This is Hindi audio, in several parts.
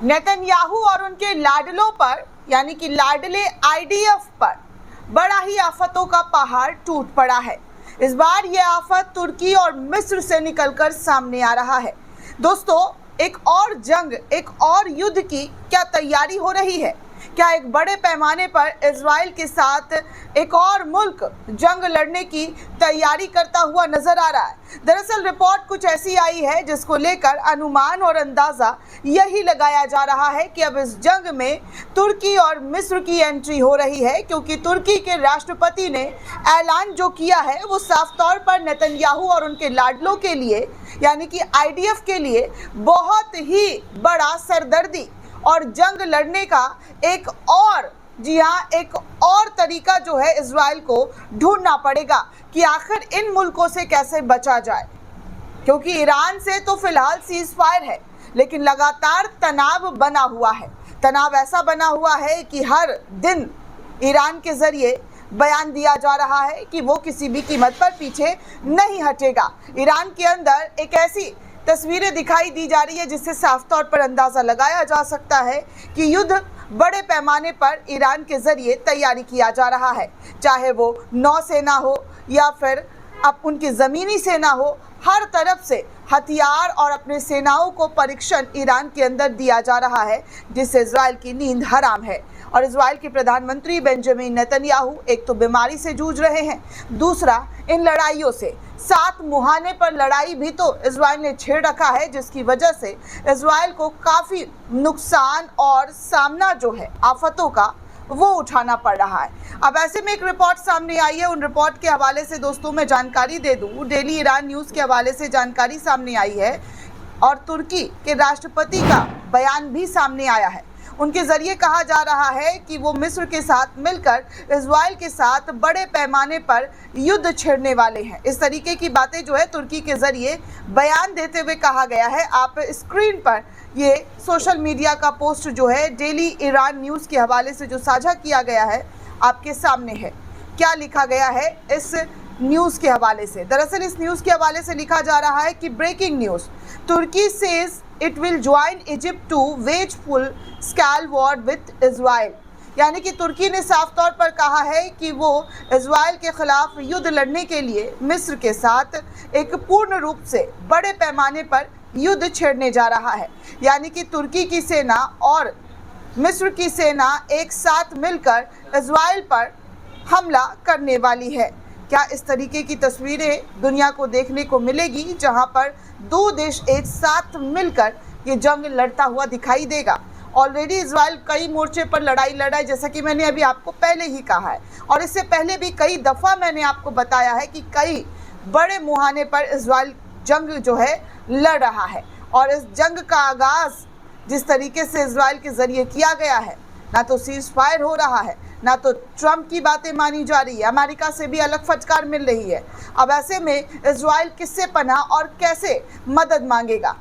नेतन्याहू और उनके लाडलों पर यानी कि लाडले आईडीएफ पर बड़ा ही आफतों का पहाड़ टूट पड़ा है। इस बार यह आफत तुर्की और मिस्र से निकलकर सामने आ रहा है। दोस्तों, एक और जंग, एक और युद्ध की क्या तैयारी हो रही है? क्या एक बड़े पैमाने पर इजराइल के साथ एक और मुल्क जंग लड़ने की तैयारी करता हुआ नजर आ रहा है? दरअसल रिपोर्ट कुछ ऐसी आई है जिसको लेकर अनुमान और अंदाजा यही लगाया जा रहा है कि अब इस जंग में तुर्की और मिस्र की एंट्री हो रही है, क्योंकि तुर्की के राष्ट्रपति ने ऐलान जो किया है वो साफ तौर पर नेतन्याहू और उनके लाडलों के लिए यानी कि आईडीएफ के लिए बहुत ही बड़ा सरदर्दी और जंग लड़ने का एक और तरीका जो है इजराइल को ढूंढना पड़ेगा कि आखिर इन मुल्कों से कैसे बचा जाए। क्योंकि ईरान से तो फिलहाल सीज फायर है, लेकिन लगातार तनाव बना हुआ है। तनाव ऐसा बना हुआ है कि हर दिन ईरान के जरिए बयान दिया जा रहा है कि वो किसी भी कीमत पर पीछे नहीं हटेगा। ईरान के अंदर एक ऐसी तस्वीरें दिखाई दी जा रही है जिससे साफ तौर पर अंदाजा लगाया जा सकता है कि युद्ध बड़े पैमाने पर ईरान के जरिए तैयारी किया जा रहा है। चाहे वो नौसेना हो या फिर अब उनकी ज़मीनी सेना हो, हर तरफ से हथियार और अपने सेनाओं को परीक्षण ईरान के अंदर दिया जा रहा है, जिससे इजराइल की नींद हराम है। और इजराइल के प्रधानमंत्री बेंजामिन नेतन्याहू एक तो बीमारी से जूझ रहे हैं, दूसरा इन लड़ाइयों से 7 मुहाने पर लड़ाई भी तो इजराइल ने छेड़ रखा है, जिसकी वजह से इजराइल को काफ़ी नुकसान और सामना जो है आफतों का वो उठाना पड़ रहा है। अब ऐसे में एक रिपोर्ट सामने आई है। उन रिपोर्ट के हवाले से दोस्तों मैं जानकारी दे दूं, डेली ईरान न्यूज़ के हवाले से जानकारी सामने आई है और तुर्की के राष्ट्रपति का बयान भी सामने आया है। उनके ज़रिए कहा जा रहा है कि वो मिस्र के साथ मिलकर इजराइल के साथ बड़े पैमाने पर युद्ध छेड़ने वाले हैं। इस तरीके की बातें जो है तुर्की के ज़रिए बयान देते हुए कहा गया है। आप स्क्रीन पर ये सोशल मीडिया का पोस्ट जो है डेली ईरान न्यूज़ के हवाले से जो साझा किया गया है आपके सामने है। क्या लिखा गया है इस न्यूज़ के हवाले से? दरअसल इस न्यूज़ के हवाले से लिखा जा रहा है कि breaking news, Turkey says it will join Egypt to wage full scale war with Israel. यानी कि तुर्की ने साफ तौर पर कहा है कि वो इजराइल के खिलाफ युद्ध लड़ने के लिए मिस्र के साथ एक पूर्ण रूप से बड़े पैमाने पर युद्ध छेड़ने जा रहा है। यानी कि तुर्की की सेना और मिस्र की सेना एक साथ मिलकर इजराइल पर हमला करने वाली है। क्या इस तरीके की तस्वीरें दुनिया को देखने को मिलेगी जहां पर दो देश एक साथ मिलकर ये जंग लड़ता हुआ दिखाई देगा? ऑलरेडी इजराइल कई मोर्चे पर लड़ाई लड़ा है, जैसा कि मैंने अभी आपको पहले ही कहा है, और इससे पहले भी कई दफ़ा मैंने आपको बताया है कि कई बड़े मुहाने पर इजराइल जंग जो है लड़ रहा है। और इस जंग का आगाज़ जिस तरीके से इजराइल के ज़रिए किया गया है, ना तो सीज फायर हो रहा है, ना तो ट्रंप की बातें मानी जा रही है, अमेरिका से भी अलग फटकार मिल रही है। अब ऐसे में इजराइल किससे पनाह और कैसे मदद मांगेगा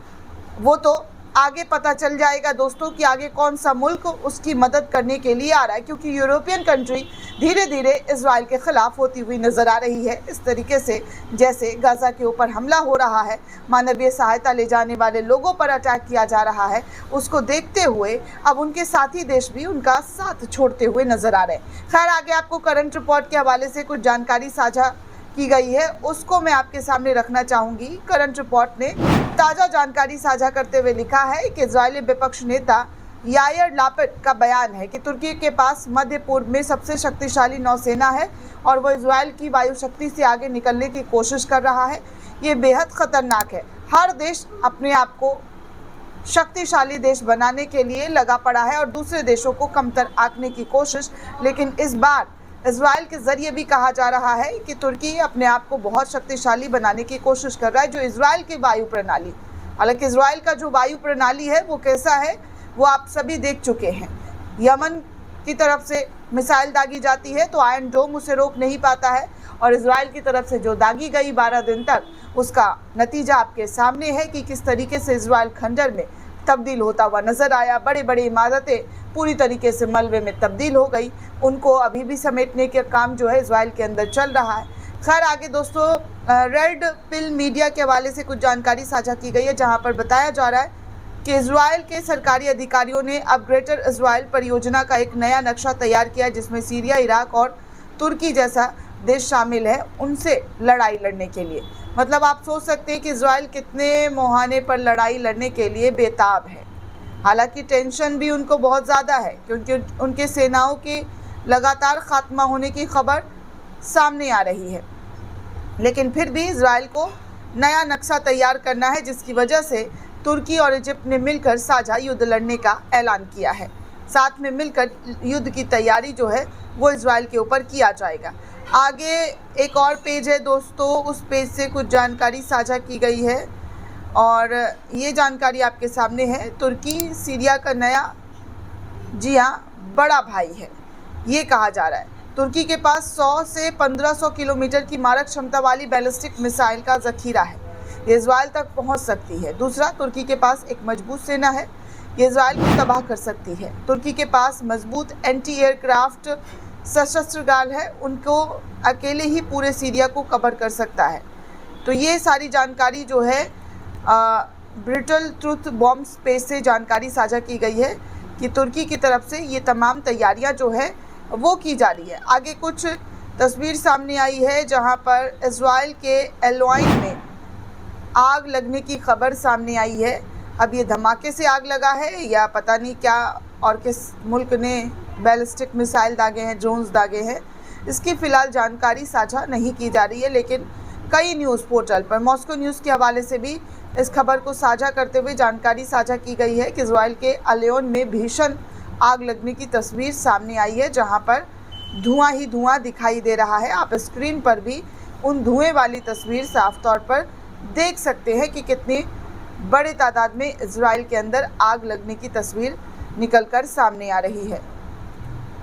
वो तो आगे पता चल जाएगा दोस्तों कि आगे कौन सा मुल्क उसकी मदद करने के लिए आ रहा है, क्योंकि यूरोपियन कंट्री धीरे धीरे इजराइल के ख़िलाफ़ होती हुई नज़र आ रही है। इस तरीके से जैसे गाज़ा के ऊपर हमला हो रहा है, मानवीय सहायता ले जाने वाले लोगों पर अटैक किया जा रहा है, उसको देखते हुए अब उनके साथी देश भी उनका साथ छोड़ते हुए नज़र आ रहे हैं। खैर, आगे आपको करंट रिपोर्ट के हवाले से कुछ जानकारी साझा की गई है, उसको मैं आपके सामने रखना चाहूँगी। करंट रिपोर्ट ने ताज़ा जानकारी साझा करते हुए लिखा है कि इजरायली विपक्ष नेता यायर लापिड का बयान है कि तुर्की के पास मध्य पूर्व में सबसे शक्तिशाली नौसेना है और वो इजराइल की वायु शक्ति से आगे निकलने की कोशिश कर रहा है। ये बेहद ख़तरनाक है। हर देश अपने आप को शक्तिशाली देश बनाने के लिए लगा पड़ा है और दूसरे देशों को कमतर आंकने की कोशिश, लेकिन इस बार इजराइल के ज़रिए भी कहा जा रहा है कि तुर्की अपने आप को बहुत शक्तिशाली बनाने की कोशिश कर रहा है। जो इजराइल की वायु प्रणाली, हालांकि इजराइल का जो वायु प्रणाली है वो कैसा है वो आप सभी देख चुके हैं। यमन की तरफ से मिसाइल दागी जाती है तो आयरन डोम उसे रोक नहीं पाता है, और इजराइल की तरफ से जो दागी गई 12 दिन तक, उसका नतीजा आपके सामने है कि किस तरीके से इजराइल खंडर में तब्दील होता हुआ नज़र आया। बड़ी बड़ी इमारतें पूरी तरीके से मलबे में तब्दील हो गई, उनको अभी भी समेटने का काम जो है इजराइल के अंदर चल रहा है। खैर, आगे दोस्तों रेड पिल मीडिया के हवाले से कुछ जानकारी साझा की गई है, जहां पर बताया जा रहा है कि इजराइल के सरकारी अधिकारियों ने अब ग्रेटर इजराइल परियोजना का एक नया नक्शा तैयार किया, जिसमें सीरिया, इराक और तुर्की जैसा देश शामिल है उनसे लड़ाई लड़ने के लिए। मतलब आप सोच सकते हैं कि इजराइल कितने मुहाने पर लड़ाई लड़ने के लिए बेताब है। हालांकि टेंशन भी उनको बहुत ज़्यादा है, क्योंकि उनके सेनाओं के लगातार खात्मा होने की खबर सामने आ रही है। लेकिन फिर भी इजराइल को नया नक्शा तैयार करना है, जिसकी वजह से तुर्की और इजिप्ट ने मिलकर साझा युद्ध लड़ने का ऐलान किया है। साथ में मिलकर युद्ध की तैयारी जो है वो इजराइल के ऊपर किया जाएगा। आगे एक और पेज है दोस्तों, उस पेज से कुछ जानकारी साझा की गई है और ये जानकारी आपके सामने है। तुर्की सीरिया का नया, जी हाँ, बड़ा भाई है, ये कहा जा रहा है। तुर्की के पास 100 से 1500 किलोमीटर की मारक क्षमता वाली बैलिस्टिक मिसाइल का जखीरा है, ये इजराइल तक पहुंच सकती है। दूसरा, तुर्की के पास एक मजबूत सेना है, ये इजराइल को तबाह कर सकती है। तुर्की के पास मजबूत एंटी एयरक्राफ्ट सशस्त्र गाल है, उनको अकेले ही पूरे सीरिया को कवर कर सकता है। तो ये सारी जानकारी जो है ब्रिटल ट्रुथ बॉम्ब स्पेस से जानकारी साझा की गई है कि तुर्की की तरफ से ये तमाम तैयारियां जो है वो की जा रही है। आगे कुछ तस्वीर सामने आई है जहां पर इजराइल के एलवाइन में आग लगने की खबर सामने आई है। अब ये धमाके से आग लगा है या पता नहीं क्या और किस मुल्क ने बैलिस्टिक मिसाइल दागे हैं, ड्रोन्स दागे हैं, इसकी फ़िलहाल जानकारी साझा नहीं की जा रही है। लेकिन कई न्यूज़ पोर्टल पर मॉस्को न्यूज़ के हवाले से भी इस खबर को साझा करते हुए जानकारी साझा की गई है कि इजराइल के अलेयोन में भीषण आग लगने की तस्वीर सामने आई है, जहां पर धुआं ही धुआं दिखाई दे रहा है। आप स्क्रीन पर भी उन धुएं वाली तस्वीर साफ तौर पर देख सकते हैं कि कितनी बड़े तादाद में इजराइल के अंदर आग लगने की तस्वीर निकलकर सामने आ रही है।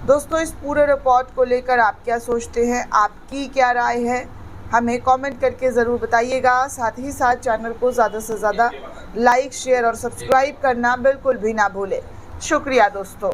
दोस्तों, इस पूरे रिपोर्ट को लेकर आप क्या सोचते हैं, आपकी क्या राय है, हमें कमेंट करके ज़रूर बताइएगा। साथ ही साथ चैनल को ज़्यादा से ज़्यादा लाइक, शेयर और सब्सक्राइब करना बिल्कुल भी ना भूलें। शुक्रिया दोस्तों।